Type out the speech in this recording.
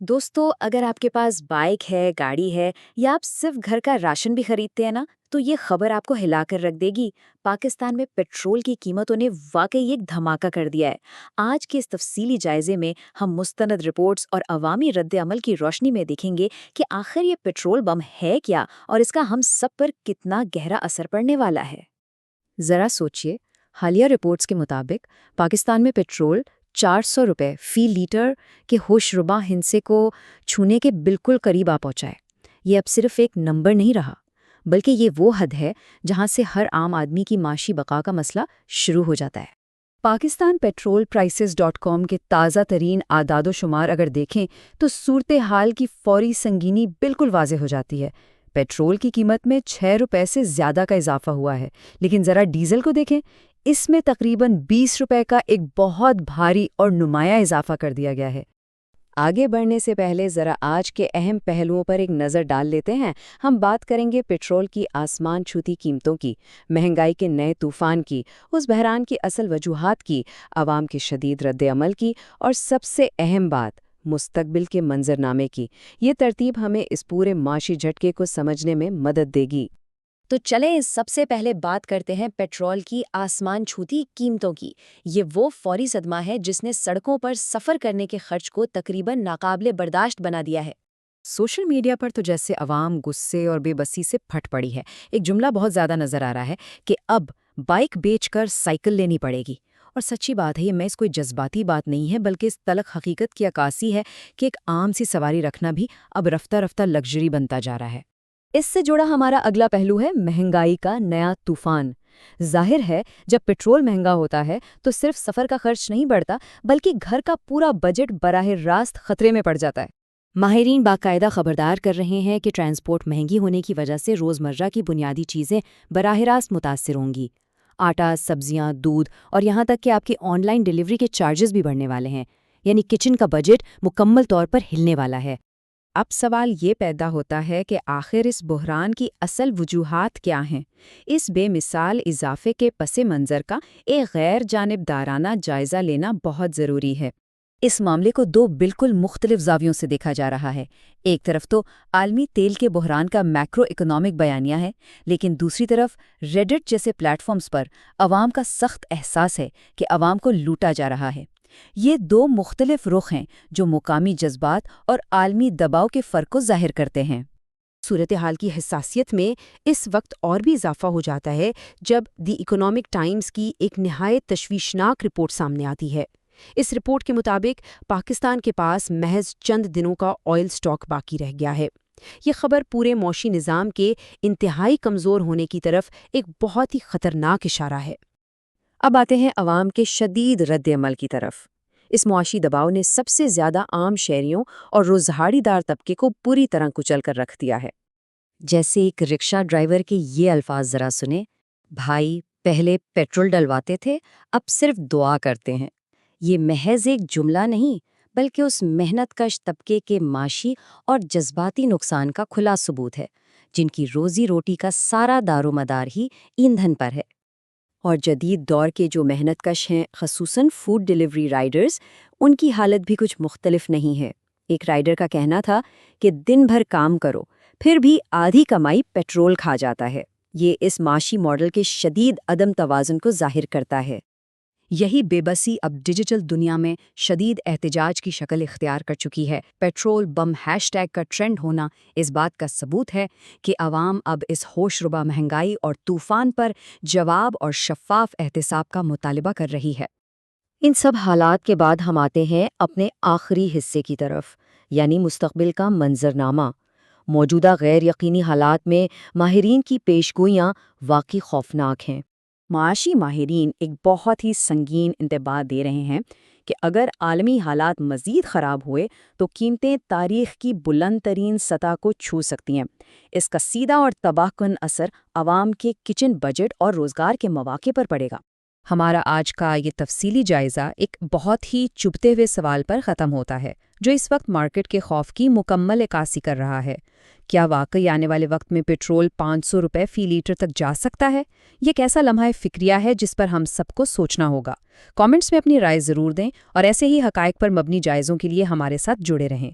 दोस्तों, अगर आपके पास बाइक है, गाड़ी है या आप सिर्फ घर का राशन भी खरीदते हैं ना, तो ये खबर आपको हिलाकर रख देगी। पाकिस्तान में पेट्रोल की कीमतों ने वाकई एक धमाका कर दिया है। आज के इस तफसीली जायजे में हम मुस्तनद रिपोर्ट्स और अवामी रद्द अमल की रोशनी में देखेंगे कि आखिर ये पेट्रोल बम है क्या और इसका हम सब पर कितना गहरा असर पड़ने वाला है। जरा सोचिए, हालिया रिपोर्ट्स के मुताबिक पाकिस्तान में पेट्रोल 400 रुपये फी लीटर के होशरुबा हिंसे को छूने के बिल्कुल करीब आ पहुंचा है। ये अब सिर्फ एक नंबर नहीं रहा, बल्कि ये वो हद है जहां से हर आम आदमी की माशी बका का मसला शुरू हो जाता है। पाकिस्तान पेट्रोल प्राइसेस.com के ताज़ा तरीन आदादोशुमार अगर देखें तो सूरत हाल की फौरी संगीनी बिल्कुल वाज़ेह हो जाती है। पेट्रोल की कीमत में 6 रुपये से ज़्यादा का इजाफा हुआ है, लेकिन ज़रा डीजल को देखें, इसमें तकरीबन 20 रुपये का एक बहुत भारी और नुमाया इजाफा कर दिया गया है। आगे बढ़ने से पहले ज़रा आज के अहम पहलुओं पर एक नज़र डाल लेते हैं। हम बात करेंगे पेट्रोल की आसमान छूती कीमतों की, महंगाई के नए तूफान की, उस बहरान की असल वजूहात की, आवाम के शदीद रद्द अमल की और सबसे अहम बात, मुस्तकबिल के मंजरनामे की। ये तरतीब हमें इस पूरे माशी झटके को समझने में मदद देगी। तो चलें सबसे पहले बात करते हैं पेट्रोल की आसमान छूती कीमतों की। ये वो फौरी सदमा है जिसने सड़कों पर सफ़र करने के खर्च को तकरीबन नाकाबिले बर्दाश्त बना दिया है। सोशल मीडिया पर तो जैसे अवाम गुस्से और बेबसी से फट पड़ी है। एक जुमला बहुत ज़्यादा नज़र आ रहा है कि अब बाइक बेचकर साइकिल लेनी पड़ेगी। और सच्ची बात है, ये महज कोई जज्बाती बात नहीं है, बल्कि इस तलख हकीकत की अक्कासी है कि एक आम सी सवारी रखना भी अब रफ्ता रफ्ता लग्जरी बनता जा रहा है। इससे जुड़ा हमारा अगला पहलू है महंगाई का नया तूफान। जाहिर है, जब पेट्रोल महंगा होता है तो सिर्फ सफ़र का खर्च नहीं बढ़ता, बल्कि घर का पूरा बजट बराह रास्त खतरे में पड़ जाता है। माहिरीन बाकायदा खबरदार कर रहे हैं कि ट्रांसपोर्ट महंगी होने की वजह से रोज़मर्रा की बुनियादी चीज़ें बराह रास्त मुतासिर होंगी। आटा, सब्जियां, दूध और यहाँ तक कि आपकी ऑनलाइन डिलीवरी के चार्जेस भी बढ़ने वाले हैं। यानी किचन का बजट मुकम्मल तौर पर हिलने वाला है। अब सवाल ये पैदा होता है कि आखिर इस बुहरान की असल वजूहात क्या हैं? इस बेमिसाल इजाफे के पसे मंज़र का एक गैर जानिबदाराना जायज़ा लेना बहुत ज़रूरी है। इस मामले को दो बिल्कुल मुख्तलिफ ज़ावियों से देखा जा रहा है। एक तरफ तो आलमी तेल के बुहरान का मैक्रो इकोनॉमिक बयानिया है, लेकिन दूसरी तरफ रेडिट जैसे प्लेटफॉर्म्स पर अवाम का सख्त एहसास है कि अवाम को लूटा जा रहा है। ये दो मुख्तलिफ रुख हैं जो मुकामी जज्बात और आलमी दबाव के फ़र्क को ज़ाहिर करते हैं। सूरत हाल की हसासियत में इस वक्त और भी इजाफा हो जाता है जब द इकोनॉमिक टाइम्स की एक निहायत तशवीशनाक रिपोर्ट सामने आती है। इस रिपोर्ट के मुताबिक पाकिस्तान के पास महज चंद दिनों का ऑयल स्टॉक बाकी रह गया है। ये खबर पूरे मौशी निज़ाम के इंतहाई कमज़ोर होने की तरफ एक बहुत ही ख़तरनाक इशारा है। अब आते हैं अवाम के शदीद रद्द अमल की तरफ। इस मुआशी दबाव ने सबसे ज़्यादा आम शहरियों और रोज़हाड़ीदार तबके को पूरी तरह कुचल कर रख दिया है। जैसे एक रिक्शा ड्राइवर के ये अल्फाज ज़रा सुने, भाई पहले पेट्रोल डलवाते थे, अब सिर्फ दुआ करते हैं। ये महज एक जुमला नहीं, बल्कि उस मेहनतकश तबके के माशी और जज्बाती नुकसान का खुला सबूत है, जिनकी रोज़ी रोटी का सारा दारोमदार ही ईंधन पर है। और जदीद दौर के जो मेहनतकश हैं, ख़ुसूसन फूड डिलीवरी राइडर्स, उनकी हालत भी कुछ मुख्तलिफ नहीं है। एक राइडर का कहना था कि दिन भर काम करो, फिर भी आधी कमाई पेट्रोल खा जाता है। ये इस माशी मॉडल के शदीद अदम तवाज़ुन को ज़ाहिर करता है। यही बेबसी अब डिजिटल दुनिया में शदीद एहतजाज की शक्ल इख्तियार कर चुकी है। पेट्रोल बम हैशटैग का ट्रेंड होना इस बात का सबूत है कि अवाम अब इस होशरुबा महंगाई और तूफान पर जवाब और शफ़ाफ एहतिसाब का मुतालिबा कर रही है। इन सब हालात के बाद हम आते हैं अपने आखिरी हिस्से की तरफ, यानी मुस्तकबिल का मंजरनामा। मौजूदा गैर यकीनी हालात में माहिरीन की पेशगोइयाँ वाकई खौफनाक हैं। माशी माहिरीन एक बहुत ही संगीन इंतबाह दे रहे हैं कि अगर आलमी हालात मज़ीद ख़राब हुए तो कीमतें तारीख़ की बुलंद तरीन सतह को छू सकती हैं। इसका सीधा और तबाहकुन असर आवाम के किचन बजट और रोज़गार के मौक़े पर पड़ेगा। हमारा आज का ये तफसीली जायज़ा एक बहुत ही चुभते हुए सवाल पर ख़त्म होता है, जो इस वक्त मार्केट के खौफ की मुकम्मल इक्कासी कर रहा है। क्या वाकई आने वाले वक्त में पेट्रोल 500 रुपये फ़ी लीटर तक जा सकता है? ये कैसा लम्हा फ़िक्रिया है जिस पर हम सबको सोचना होगा। कमेंट्स में अपनी राय ज़रूर दें और ऐसे ही हक़ाइक़ पर मबनी जायज़ों के लिए हमारे साथ जुड़े रहें।